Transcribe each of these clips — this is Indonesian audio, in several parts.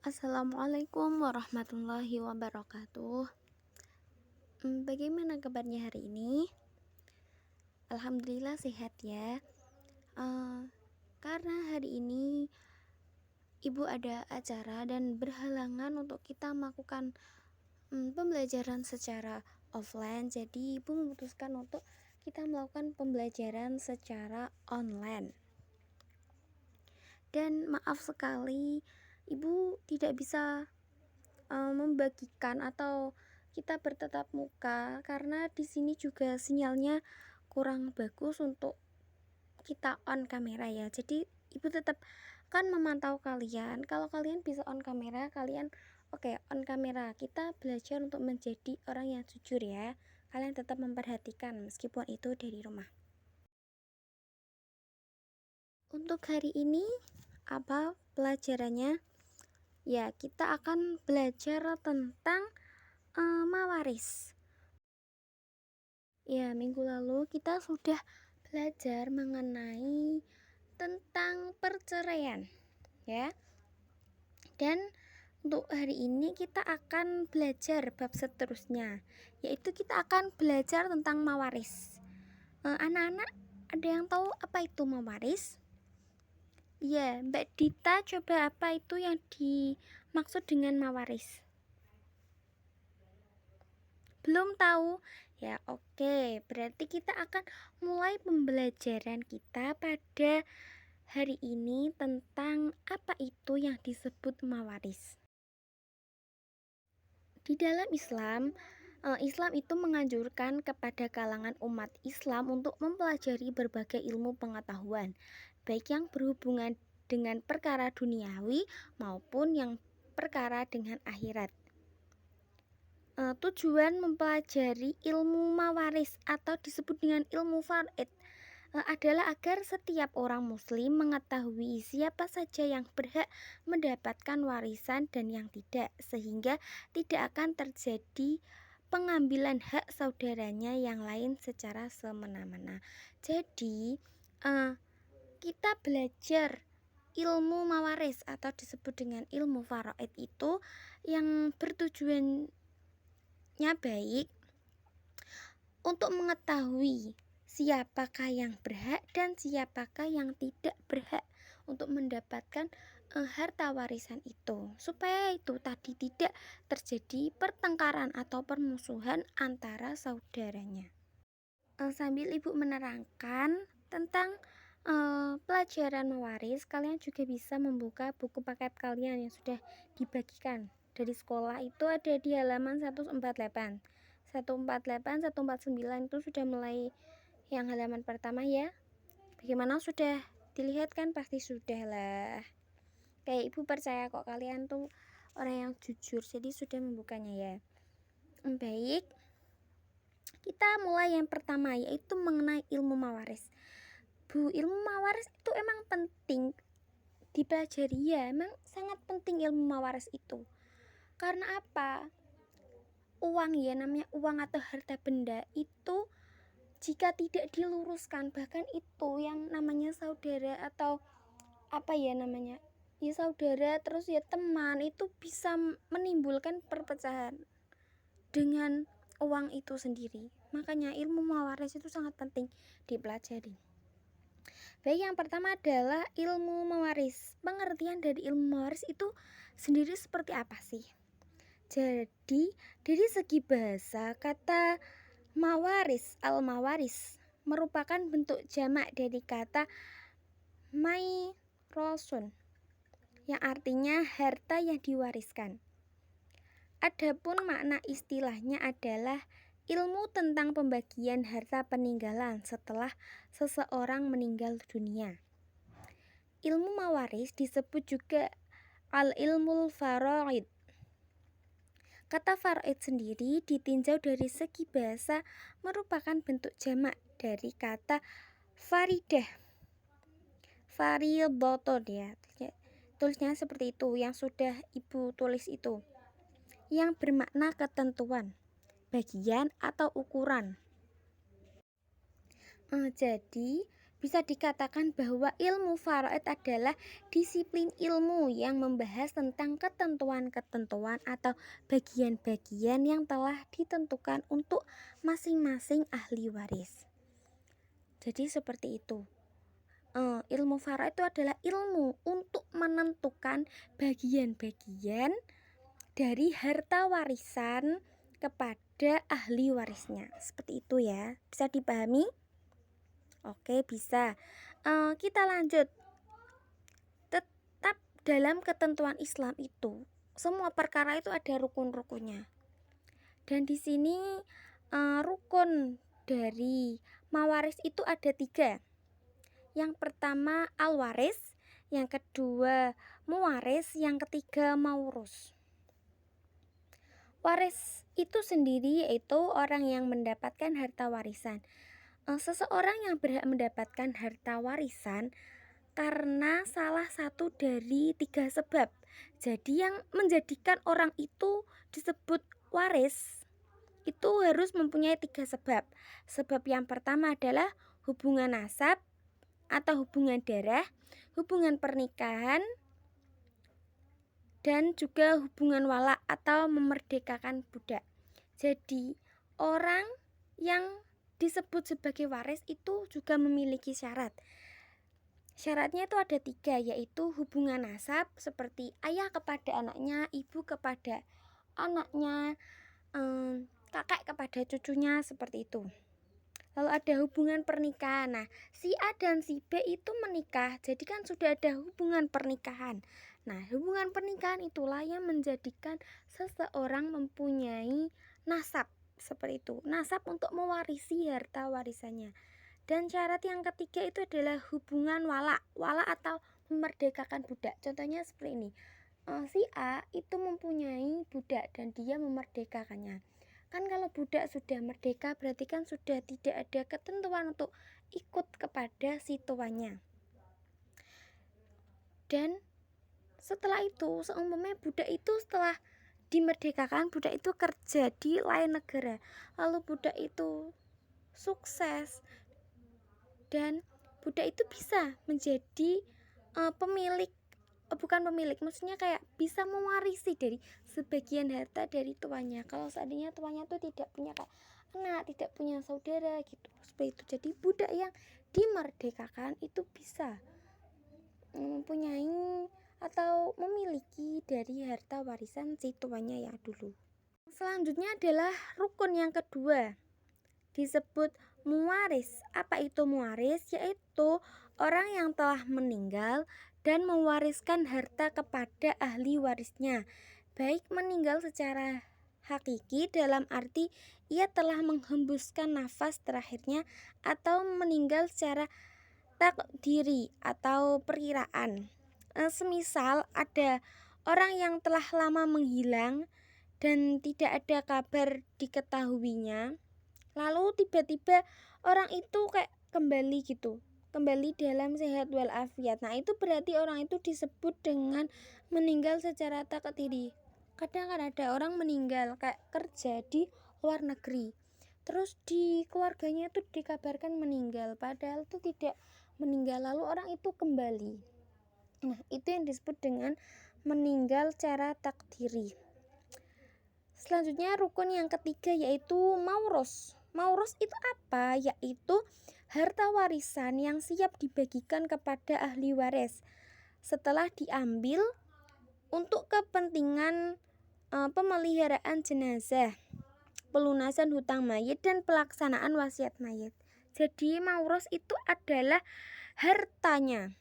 Assalamualaikum warahmatullahi wabarakatuh. Bagaimana kabarnya hari ini? Alhamdulillah sehat ya. Karena hari ini ibu ada acara dan berhalangan untuk kita melakukan pembelajaran secara offline, jadi ibu memutuskan untuk kita melakukan pembelajaran secara online. Dan maaf sekali ibu tidak bisa membagikan atau kita bertatap muka karena di sini juga sinyalnya kurang bagus untuk kita on kamera ya. Jadi ibu tetap akan memantau kalian. Kalau kalian bisa on kamera, kalian on kamera. Kita belajar untuk menjadi orang yang jujur ya. Kalian tetap memperhatikan meskipun itu dari rumah. Untuk hari ini apa pelajarannya? Ya, kita akan belajar tentang mawaris. Ya, minggu lalu kita sudah belajar mengenai tentang perceraian ya. Dan untuk hari ini kita akan belajar bab seterusnya, yaitu kita akan belajar tentang mawaris. Anak-anak ada yang tahu apa itu mawaris? Ya, Mbak Dita, coba apa itu yang dimaksud dengan mawaris? Belum tahu? Ya, oke. Berarti kita akan mulai pembelajaran kita pada hari ini tentang apa itu yang disebut mawaris. Di dalam Islam itu menganjurkan kepada kalangan umat Islam untuk mempelajari berbagai ilmu pengetahuan, baik yang berhubungan dengan perkara duniawi maupun yang perkara dengan akhirat. Tujuan mempelajari ilmu mawaris atau disebut dengan ilmu faraid adalah agar setiap orang muslim mengetahui siapa saja yang berhak mendapatkan warisan dan yang tidak, sehingga tidak akan terjadi pengambilan hak saudaranya yang lain secara semena-mena. Jadi kita belajar ilmu mawaris atau disebut dengan ilmu faraid itu yang bertujuannya baik untuk mengetahui siapakah yang berhak dan siapakah yang tidak berhak untuk mendapatkan harta warisan itu, supaya itu tadi tidak terjadi pertengkaran atau permusuhan antara saudaranya. Sambil ibu menerangkan tentang pelajaran mewaris, kalian juga bisa membuka buku paket kalian yang sudah dibagikan dari sekolah. Itu ada di halaman 148, 149 itu sudah mulai yang halaman pertama ya. Bagaimana, sudah dilihat kan? Pasti sudah lah. Kayak ibu percaya kok kalian tuh orang yang jujur, jadi sudah membukanya ya. Baik, kita mulai yang pertama, yaitu mengenai ilmu mawaris. Bu, ilmu mawaris itu emang penting dipelajari ya, emang sangat penting ilmu mawaris itu. Karena apa? Uang ya, namanya uang atau harta benda itu jika tidak diluruskan, bahkan itu yang namanya saudara atau apa ya namanya, ya saudara terus ya teman, itu bisa menimbulkan perpecahan dengan uang itu sendiri. Makanya ilmu mawaris itu sangat penting dipelajari. Baik, yang pertama adalah ilmu mawaris. Pengertian dari ilmu mawaris itu sendiri seperti apa sih? Jadi dari segi bahasa, kata mawaris, al-mawaris merupakan bentuk jamak dari kata mairosun yang artinya harta yang diwariskan. Adapun makna istilahnya adalah ilmu tentang pembagian harta peninggalan setelah seseorang meninggal dunia. Ilmu mawaris disebut juga al-ilmul faraid. Kata faraid sendiri ditinjau dari segi bahasa merupakan bentuk jamak dari kata faridah, faridoton ya. Tulisnya seperti itu yang sudah ibu tulis itu. yang bermakna ketentuan, bagian atau ukuran. Jadi bisa dikatakan bahwa ilmu faraid adalah disiplin ilmu yang membahas tentang ketentuan-ketentuan atau bagian-bagian yang telah ditentukan untuk masing-masing ahli waris. Jadi seperti itu. Ilmu faraid itu adalah ilmu untuk menentukan bagian-bagian dari harta warisan kepada ahli warisnya. Seperti itu ya. Bisa dipahami? Oke, bisa. Kita lanjut. Tetap dalam ketentuan Islam itu, semua perkara itu ada rukun-rukunnya. Dan di sini rukun dari mawaris itu ada 3. Yang pertama al-waris, yang kedua muwaris, yang ketiga maurus. Waris itu sendiri yaitu orang yang mendapatkan harta warisan. Seseorang yang berhak mendapatkan harta warisan karena salah satu dari 3 sebab. Jadi yang menjadikan orang itu disebut waris itu harus mempunyai 3 sebab. Sebab yang pertama adalah hubungan nasab atau hubungan darah, hubungan pernikahan, dan juga hubungan wala atau memerdekakan budak. Jadi orang yang disebut sebagai waris itu juga memiliki syarat. Syaratnya itu ada 3, yaitu hubungan nasab seperti ayah kepada anaknya, ibu kepada anaknya, kakek kepada cucunya, seperti itu. Lalu ada hubungan pernikahan. Nah, si A dan si B itu menikah, jadi kan sudah ada hubungan pernikahan. Nah, hubungan pernikahan itulah yang menjadikan seseorang mempunyai nasab. Seperti itu, nasab untuk mewarisi harta warisannya. Dan syarat yang ketiga itu adalah hubungan wala atau memerdekakan budak. Contohnya seperti ini, si A itu mempunyai budak dan dia memerdekakannya. Kan kalau budak sudah merdeka berarti kan sudah tidak ada ketentuan untuk ikut kepada si tuannya. Dan setelah itu seumpamanya budak itu setelah dimerdekakan, budak itu kerja di lain negara, lalu budak itu sukses dan budak itu bisa menjadi maksudnya kayak bisa mewarisi dari sebagian harta dari tuannya. Kalau seandainya tuannya tuh tidak punya anak, tidak punya saudara gitu, seperti itu. Jadi budak yang dimerdekakan itu bisa mempunyai atau memiliki dari harta warisan si tuannya yang dulu. Selanjutnya adalah rukun yang kedua, disebut muwaris. Apa itu muwaris? Yaitu orang yang telah meninggal dan mewariskan harta kepada ahli warisnya, baik meninggal secara hakiki dalam arti ia telah menghembuskan nafas terakhirnya, atau meninggal secara takdiri atau perkiraan. Semisal ada orang yang telah lama menghilang dan tidak ada kabar diketahuinya, lalu tiba-tiba orang itu kayak kembali dalam sehat walafiat. Nah, itu berarti orang itu disebut dengan meninggal secara takdiri. Kadang kan ada orang meninggal kayak kerja di luar negeri, terus di keluarganya itu dikabarkan meninggal padahal itu tidak meninggal, lalu orang itu kembali. Nah, itu yang disebut dengan meninggal secara takdiri. Selanjutnya rukun yang ketiga yaitu maurus. Maurus itu apa? Yaitu harta warisan yang siap dibagikan kepada ahli waris setelah diambil untuk kepentingan pemeliharaan jenazah, pelunasan hutang mayit, dan pelaksanaan wasiat mayit. Jadi maurus itu adalah hartanya,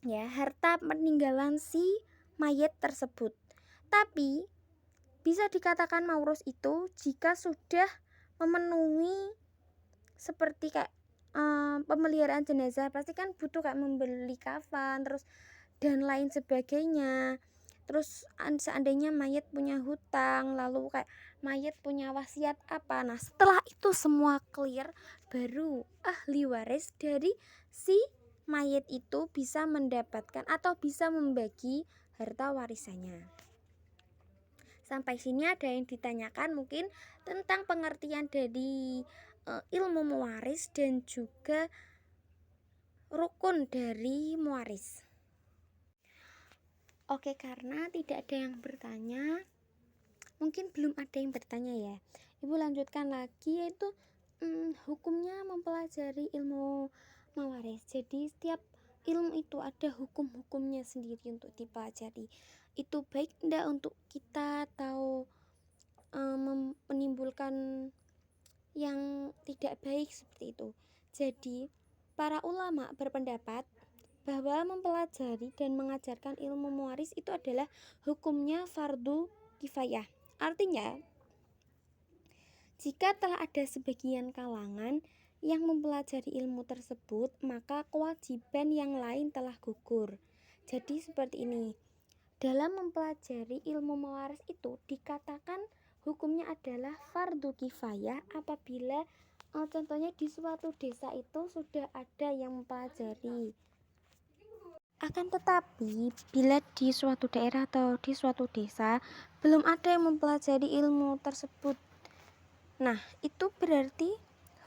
ya, harta peninggalan si mayit tersebut. Tapi bisa dikatakan maurus itu jika sudah memenuhi seperti kayak pemeliharaan jenazah, pasti kan butuh kayak membeli kafan terus dan lain sebagainya. Terus seandainya mayit punya hutang, lalu kayak mayit punya wasiat apa, nah setelah itu semua clear, baru ahli waris dari si mayit itu bisa mendapatkan atau bisa membagi harta warisannya. Sampai sini ada yang ditanyakan mungkin tentang pengertian dari ilmu mewaris dan juga rukun dari mewaris. Oke, karena tidak ada yang bertanya, mungkin belum ada yang bertanya ya. Ibu lanjutkan lagi, yaitu hukumnya mempelajari ilmu mewaris. Jadi setiap ilmu itu ada hukum-hukumnya sendiri untuk dipelajari. Itu baik enggak untuk kita atau menimbulkan yang tidak baik seperti itu. Jadi para ulama berpendapat bahwa mempelajari dan mengajarkan ilmu mewaris itu adalah hukumnya fardu kifayah. Artinya, jika telah ada sebagian kalangan yang mempelajari ilmu tersebut, maka kewajiban yang lain telah gugur. Jadi seperti ini. Dalam mempelajari ilmu mewaris itu dikatakan hukumnya adalah fardu kifayah apabila contohnya di suatu desa itu sudah ada yang mempelajari. Akan tetapi bila di suatu daerah atau di suatu desa belum ada yang mempelajari ilmu tersebut, nah itu berarti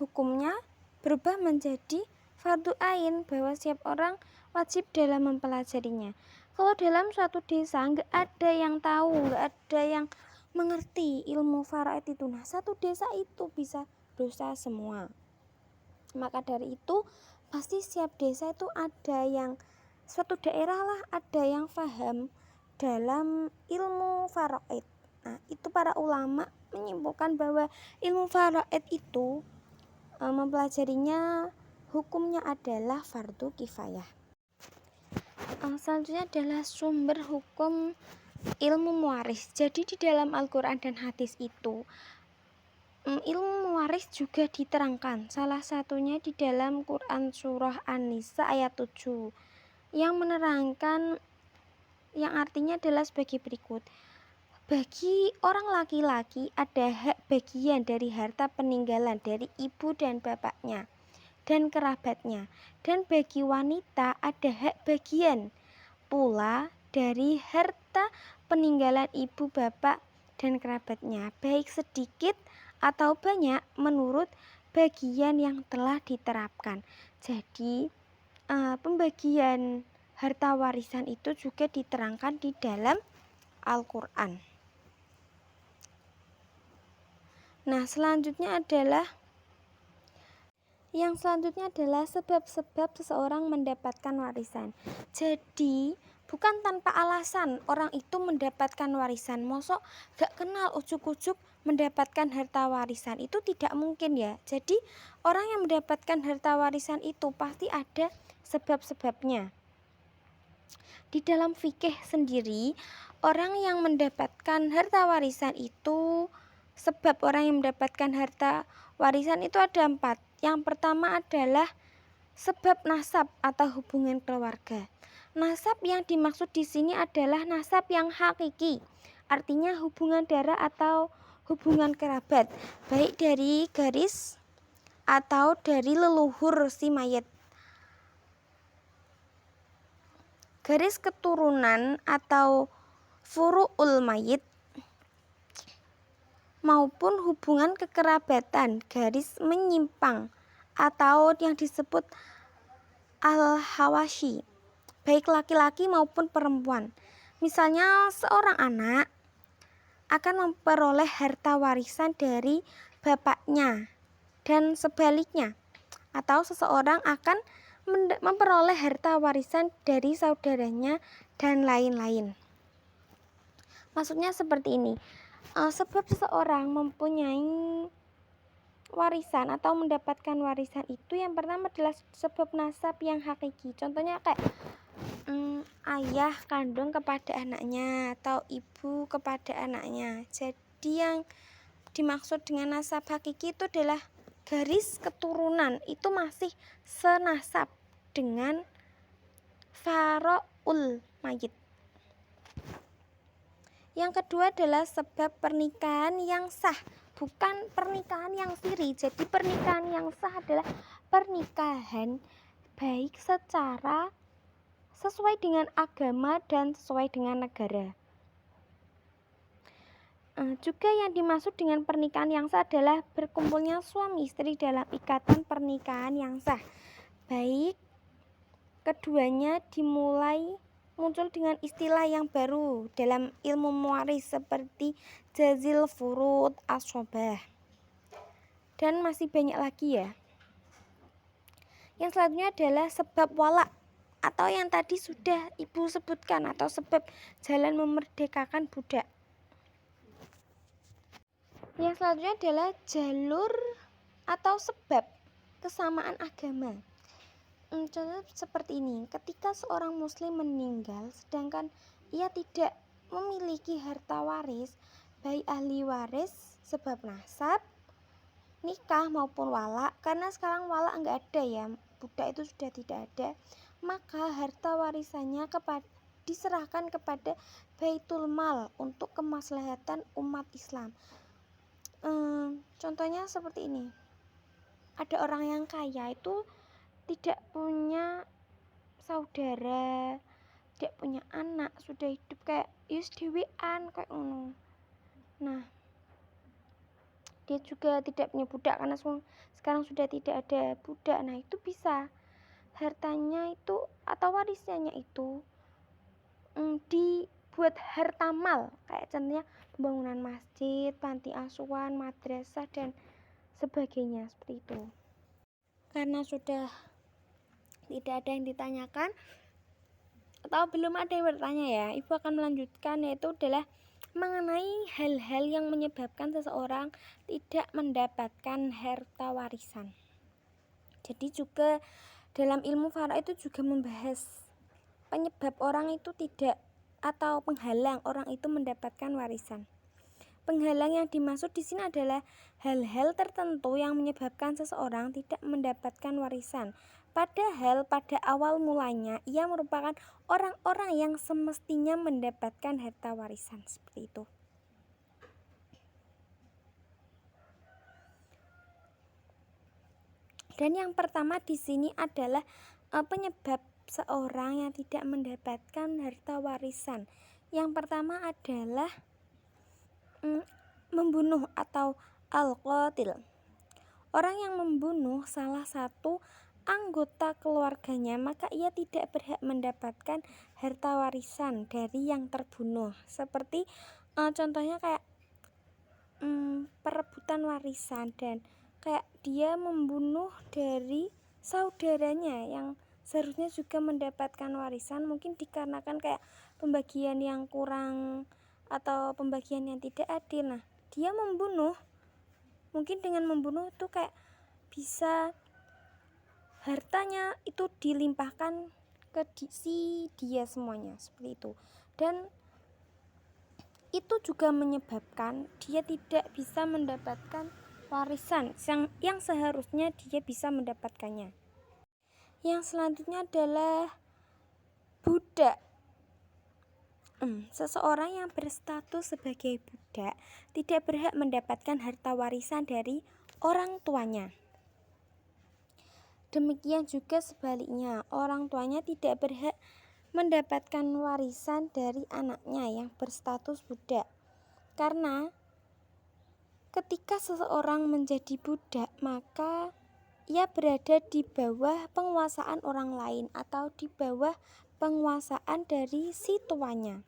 hukumnya berubah menjadi fardu ain, bahwa setiap orang wajib dalam mempelajarinya. Kalau dalam suatu desa nggak ada yang tahu, nggak ada yang mengerti ilmu faraid itu, nah satu desa itu bisa dosa semua. Maka dari itu pasti setiap desa itu ada yang, suatu daerah lah ada yang paham dalam ilmu faraid. Nah itu para ulama menyimpulkan bahwa ilmu faraid itu mempelajarinya hukumnya adalah fardu kifayah. Selanjutnya adalah sumber hukum ilmu mewaris. Jadi di dalam Al-Quran dan hadis itu ilmu mewaris juga diterangkan. Salah satunya di dalam Quran surah An-Nisa ayat 7 yang menerangkan, yang artinya adalah sebagai berikut. Bagi orang laki-laki ada hak bagian dari harta peninggalan dari ibu dan bapaknya dan kerabatnya, dan bagi wanita ada hak bagian pula dari harta peninggalan ibu, bapak, dan kerabatnya, baik sedikit atau banyak menurut bagian yang telah diterapkan. Jadi pembagian harta warisan itu juga diterangkan di dalam Al-Quran. Nah selanjutnya adalah sebab-sebab seseorang mendapatkan warisan. Jadi bukan tanpa alasan orang itu mendapatkan warisan. Mosok gak kenal ujuk-ujuk mendapatkan harta warisan, itu tidak mungkin ya. Jadi orang yang mendapatkan harta warisan itu pasti ada sebab-sebabnya. Di dalam fikih sendiri, orang yang mendapatkan harta warisan itu, sebab orang yang mendapatkan harta warisan itu ada 4. Yang pertama adalah sebab nasab atau hubungan keluarga. Nasab yang dimaksud di sini adalah nasab yang hakiki, artinya hubungan darah atau hubungan kerabat, baik dari garis atau dari leluhur si mayat. Garis keturunan atau furu'ul mayit maupun hubungan kekerabatan garis menyimpang atau yang disebut al-hawashi, baik laki-laki maupun perempuan. Misalnya seorang anak akan memperoleh harta warisan dari bapaknya dan sebaliknya, atau seseorang akan memperoleh harta warisan dari saudaranya dan lain-lain. Maksudnya seperti ini. Sebab seseorang mempunyai warisan atau mendapatkan warisan itu yang pertama adalah sebab nasab yang hakiki. Contohnya kayak ayah kandung kepada anaknya atau ibu kepada anaknya. Jadi yang dimaksud dengan nasab hakiki itu adalah garis keturunan itu masih senasab dengan faraul mayit. Yang kedua adalah sebab pernikahan yang sah, bukan pernikahan yang siri. Jadi pernikahan yang sah adalah pernikahan baik secara sesuai dengan agama dan sesuai dengan negara. Juga yang dimaksud dengan pernikahan yang sah adalah berkumpulnya suami istri dalam ikatan pernikahan yang sah. Baik keduanya dimulai muncul dengan istilah yang baru dalam ilmu mewaris seperti jazil furud asobah. Dan masih banyak lagi ya. Yang selanjutnya adalah sebab wala atau yang tadi sudah ibu sebutkan, atau sebab jalan memerdekakan budak. Yang selanjutnya adalah jalur atau sebab kesamaan agama. Contohnya seperti ini, ketika seorang muslim meninggal sedangkan ia tidak memiliki harta waris, baik ahli waris sebab nasab, nikah maupun wala, karena sekarang wala enggak ada ya, budak itu sudah tidak ada, maka harta warisannya diserahkan kepada Baitul Mal untuk kemaslahatan umat Islam. Contohnya seperti ini, ada orang yang kaya itu tidak punya saudara, tidak punya anak, sudah hidup kayak yus dewean kayak ngono. Nah, dia juga tidak punya budak karena sekarang sudah tidak ada budak. Nah, itu bisa hartanya itu atau warisannya itu dibuat harta mal, kayak contohnya pembangunan masjid, panti asuhan, madrasah dan sebagainya, seperti itu. Karena sudah tidak ada yang ditanyakan atau belum ada yang bertanya ya, ibu akan melanjutkan, yaitu adalah mengenai hal-hal yang menyebabkan seseorang tidak mendapatkan harta warisan. Jadi juga dalam ilmu faraid itu juga membahas penyebab orang itu tidak, atau penghalang orang itu mendapatkan warisan. Penghalang yang dimaksud di sini adalah hal-hal tertentu yang menyebabkan seseorang tidak mendapatkan warisan. Padahal pada awal mulanya ia merupakan orang-orang yang semestinya mendapatkan harta warisan, seperti itu. Dan yang pertama di sini adalah penyebab seorang yang tidak mendapatkan harta warisan. Yang pertama adalah membunuh atau al-qatil. Orang yang membunuh salah satu anggota keluarganya, maka ia tidak berhak mendapatkan harta warisan dari yang terbunuh. Seperti contohnya kayak perebutan warisan, dan kayak dia membunuh dari saudaranya yang seharusnya juga mendapatkan warisan, mungkin dikarenakan kayak pembagian yang kurang atau pembagian yang tidak adil. Nah, dia membunuh, mungkin dengan membunuh itu kayak bisa hartanya itu dilimpahkan ke dia semuanya, seperti itu. Dan itu juga menyebabkan dia tidak bisa mendapatkan warisan yang seharusnya dia bisa mendapatkannya. Yang selanjutnya adalah budak. Seseorang yang berstatus sebagai budak tidak berhak mendapatkan harta warisan dari orang tuanya. Demikian juga sebaliknya, orang tuanya tidak berhak mendapatkan warisan dari anaknya yang berstatus budak. Karena ketika seseorang menjadi budak, maka ia berada di bawah penguasaan orang lain atau di bawah penguasaan dari si tuannya.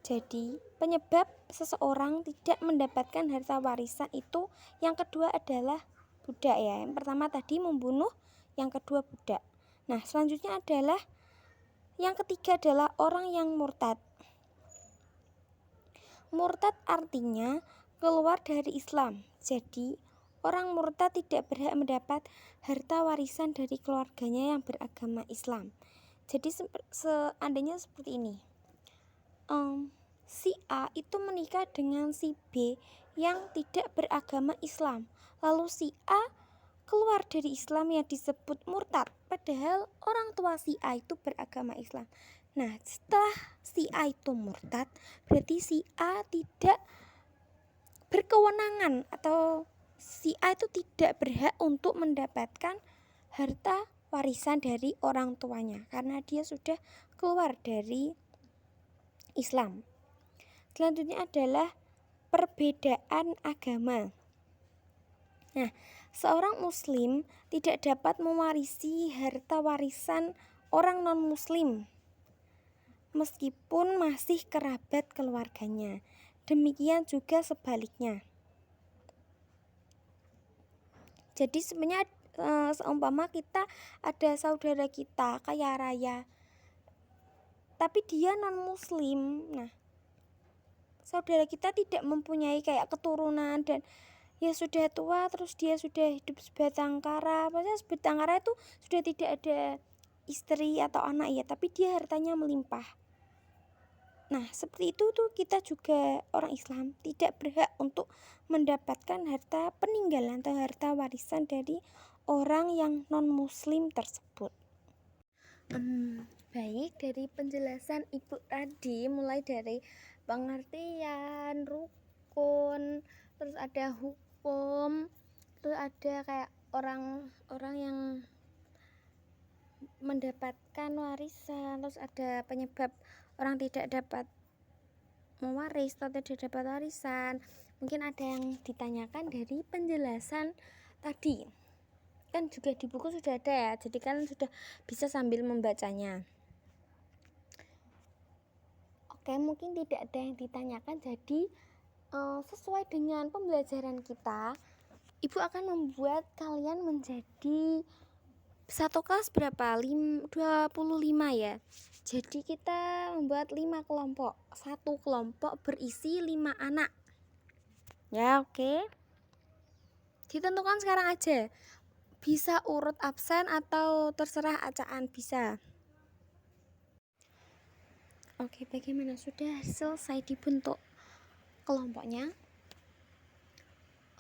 Jadi, penyebab seseorang tidak mendapatkan harta warisan itu yang kedua adalah budak ya. Yang pertama tadi membunuh, yang kedua budak. Nah, selanjutnya adalah yang ketiga adalah orang yang murtad. Murtad artinya keluar dari Islam. Jadi, orang murtad tidak berhak mendapat harta warisan dari keluarganya yang beragama Islam. Jadi, seandainya seperti ini. Si A itu menikah dengan si B yang tidak beragama Islam. Lalu si A keluar dari Islam yang disebut murtad, padahal orang tua si A itu beragama Islam. Nah, setelah si A itu murtad, berarti si A tidak berkewenangan atau si A itu tidak berhak untuk mendapatkan harta warisan dari orang tuanya karena dia sudah keluar dari Islam. Selanjutnya adalah perbedaan agama. Nah, seorang muslim tidak dapat mewarisi harta warisan orang non-muslim meskipun masih kerabat keluarganya. Demikian juga sebaliknya. Jadi sebenarnya seumpama kita ada saudara kita kaya raya, tapi dia non-muslim. Nah, saudara kita tidak mempunyai kayak keturunan dan ya sudah tua, terus dia sudah hidup sebatang kara. Maksudnya sebatang kara itu sudah tidak ada istri atau anak ya, tapi dia hartanya melimpah. Nah, seperti itu tuh kita juga orang Islam tidak berhak untuk mendapatkan harta peninggalan atau harta warisan dari orang yang non-muslim tersebut. Baik, dari penjelasan Ibu tadi, mulai dari pengertian, rukun, terus ada hukum, terus ada kayak orang-orang yang mendapatkan warisan, terus ada penyebab orang tidak dapat mewaris atau tidak dapat warisan. Mungkin ada yang ditanyakan dari penjelasan tadi, kan juga di buku sudah ada ya, jadi kalian sudah bisa sambil membacanya. Oke, mungkin tidak ada yang ditanyakan, jadi sesuai dengan pembelajaran kita, Ibu akan membuat kalian menjadi satu kelas berapa? 25 ya. Jadi kita membuat 5 kelompok. Satu kelompok berisi 5 anak. Ya, oke. Ditentukan sekarang aja. Bisa urut absen atau terserah acaan, bisa. Oke, bagaimana? Sudah selesai dibentuk kelompoknya?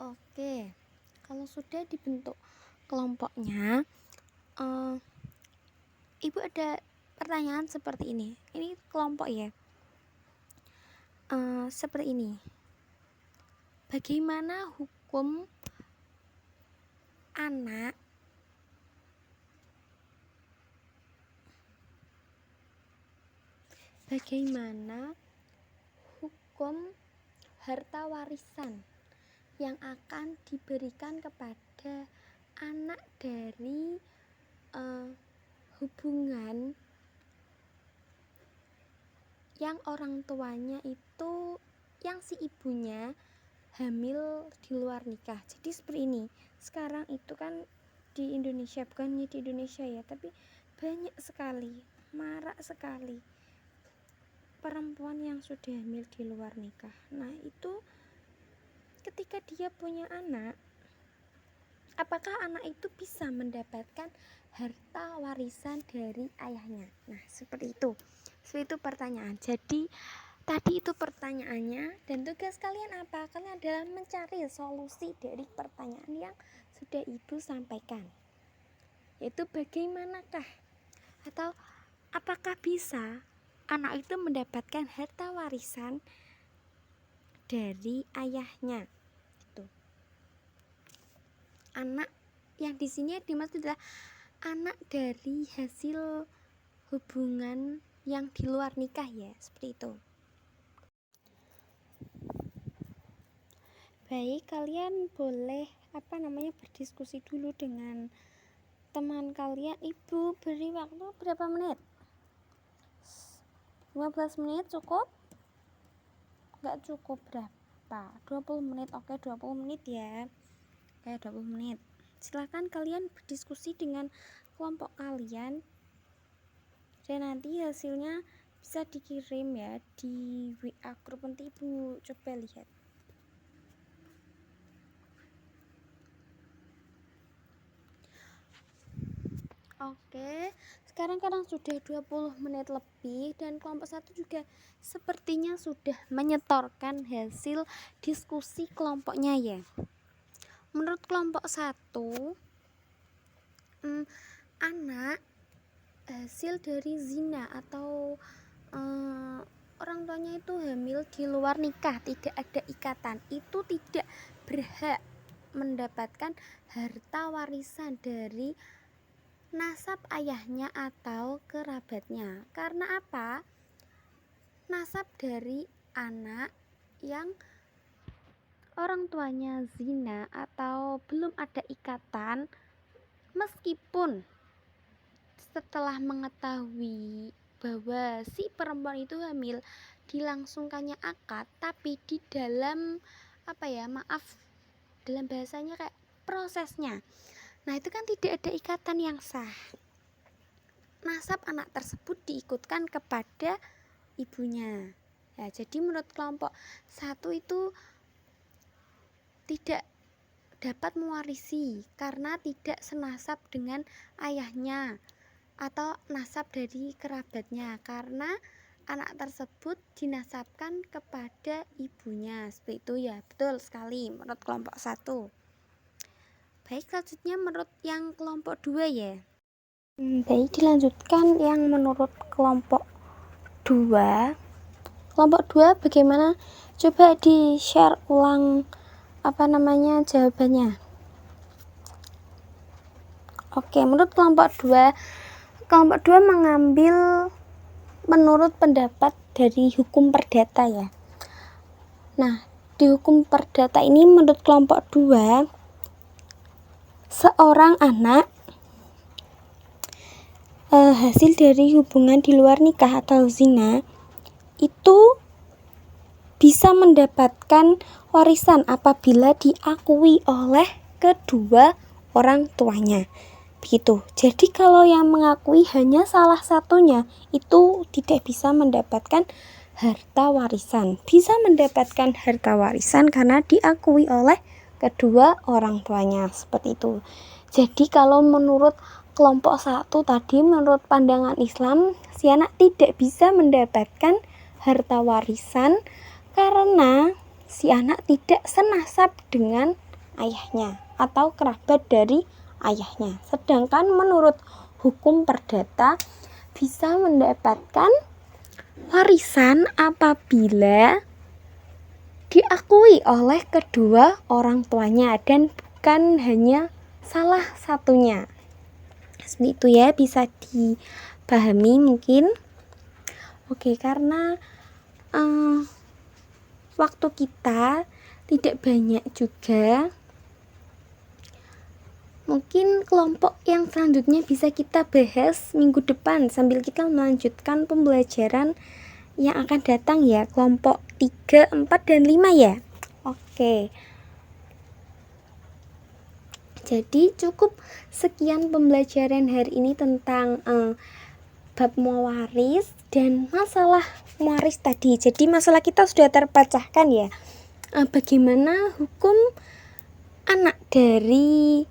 Oke. Kalau sudah dibentuk kelompoknya, Ibu ada pertanyaan seperti ini. Ini kelompok ya. Seperti ini. Bagaimana hukum anak harta warisan yang akan diberikan kepada anak dari hubungan yang orang tuanya itu, yang si ibunya hamil di luar nikah. Jadi seperti ini. Sekarang itu kan di Indonesia, bukan hanya di Indonesia ya, tapi banyak sekali, marak sekali perempuan yang sudah hamil di luar nikah. Nah, itu ketika dia punya anak, apakah anak itu bisa mendapatkan harta warisan dari ayahnya? Nah, seperti itu. Seperti itu pertanyaan. Jadi tadi itu pertanyaannya, dan tugas kalian apa? Kalian adalah mencari solusi dari pertanyaan yang sudah Ibu sampaikan. Yaitu bagaimanakah atau apakah bisa anak itu mendapatkan harta warisan dari ayahnya? Itu. Anak yang di sini dimaksud adalah anak dari hasil hubungan yang di luar nikah ya, seperti itu. Baik, kalian boleh berdiskusi dulu dengan teman kalian. Ibu beri waktu berapa menit? 15 menit cukup? Enggak cukup, berapa? 20 menit. Oke, 20 menit ya. Oke, 20 menit. Silakan kalian berdiskusi dengan kelompok kalian, dan nanti hasilnya bisa dikirim ya di WA grup. Nanti Ibu coba lihat. Oke, sekarang sudah 20 menit lebih, dan kelompok 1 juga sepertinya sudah menyetorkan hasil diskusi kelompoknya ya. Menurut kelompok 1, anak hasil dari zina atau orang tuanya itu hamil di luar nikah, tidak ada ikatan, itu tidak berhak mendapatkan harta warisan dari nasab ayahnya atau kerabatnya. Karena apa? nasab dari anak yang orang tuanya zina atau belum ada ikatan, meskipun setelah mengetahui bahwa si perempuan itu hamil dilangsungkannya akad, tapi di dalam dalam bahasanya kayak prosesnya, nah itu kan tidak ada ikatan yang sah. Nasab anak tersebut diikutkan kepada ibunya. Ya, jadi menurut kelompok 1 itu tidak dapat mewarisi karena tidak senasab dengan ayahnya atau nasab dari kerabatnya, karena anak tersebut dinasabkan kepada ibunya. Seperti itu ya, betul sekali menurut kelompok 1. Baik, selanjutnya menurut yang kelompok 2 ya. Baik, dilanjutkan yang menurut kelompok 2. Kelompok 2 bagaimana? Coba di-share ulang jawabannya. Oke, menurut kelompok 2 mengambil menurut pendapat dari hukum perdata ya. Nah, di hukum perdata ini menurut kelompok 2, seorang anak hasil dari hubungan di luar nikah atau zina itu bisa mendapatkan warisan apabila diakui oleh kedua orang tuanya. Begitu. Jadi kalau yang mengakui hanya salah satunya itu tidak bisa mendapatkan harta warisan. Bisa mendapatkan harta warisan karena diakui oleh kedua orang tuanya. Seperti itu. Jadi kalau menurut kelompok 1 tadi, menurut pandangan Islam, si anak tidak bisa mendapatkan harta warisan karena si anak tidak senasab dengan ayahnya atau kerabat dari ayahnya. Sedangkan menurut hukum perdata bisa mendapatkan warisan apabila diakui oleh kedua orang tuanya dan bukan hanya salah satunya. Seperti itu ya, bisa dipahami mungkin. Oke, karena waktu kita tidak banyak juga, mungkin kelompok yang selanjutnya bisa kita bahas minggu depan sambil kita melanjutkan pembelajaran yang akan datang ya, kelompok 3, 4, dan 5 ya. Oke. Jadi cukup sekian pembelajaran hari ini tentang bab mewaris dan masalah mewaris tadi. Jadi masalah kita sudah terpecahkan ya. Bagaimana hukum anak dari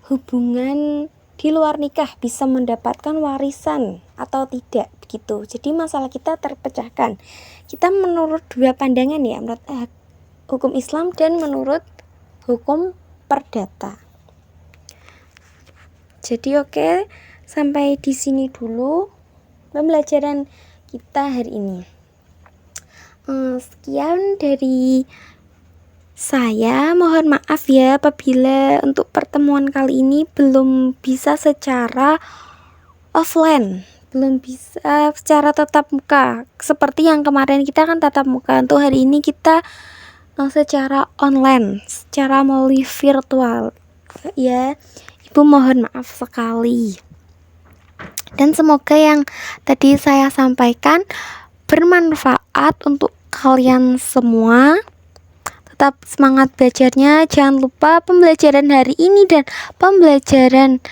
hubungan di luar nikah bisa mendapatkan warisan atau tidak begitu. Jadi masalah kita terpecahkan. Kita menurut 2 pandangan ya, menurut hukum Islam dan menurut hukum perdata. Jadi oke, sampai di sini dulu pembelajaran kita hari ini. Sekian dari saya, mohon maaf ya apabila untuk pertemuan kali ini belum bisa secara offline, belum bisa secara tatap muka. Seperti yang kemarin kita kan tatap muka, untuk hari ini kita secara online, secara melalui virtual. Ya, Ibu mohon maaf sekali. Dan semoga yang tadi saya sampaikan bermanfaat untuk kalian semua. Tetap semangat belajarnya. Jangan lupa pembelajaran hari ini dan pembelajaran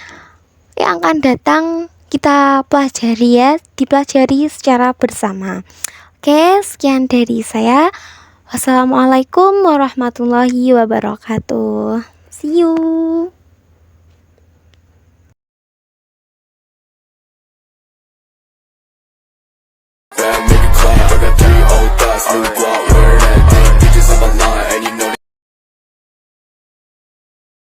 yang akan datang kita pelajari ya, dipelajari secara bersama. Oke, sekian dari saya. Wassalamualaikum warahmatullahi wabarakatuh. See you.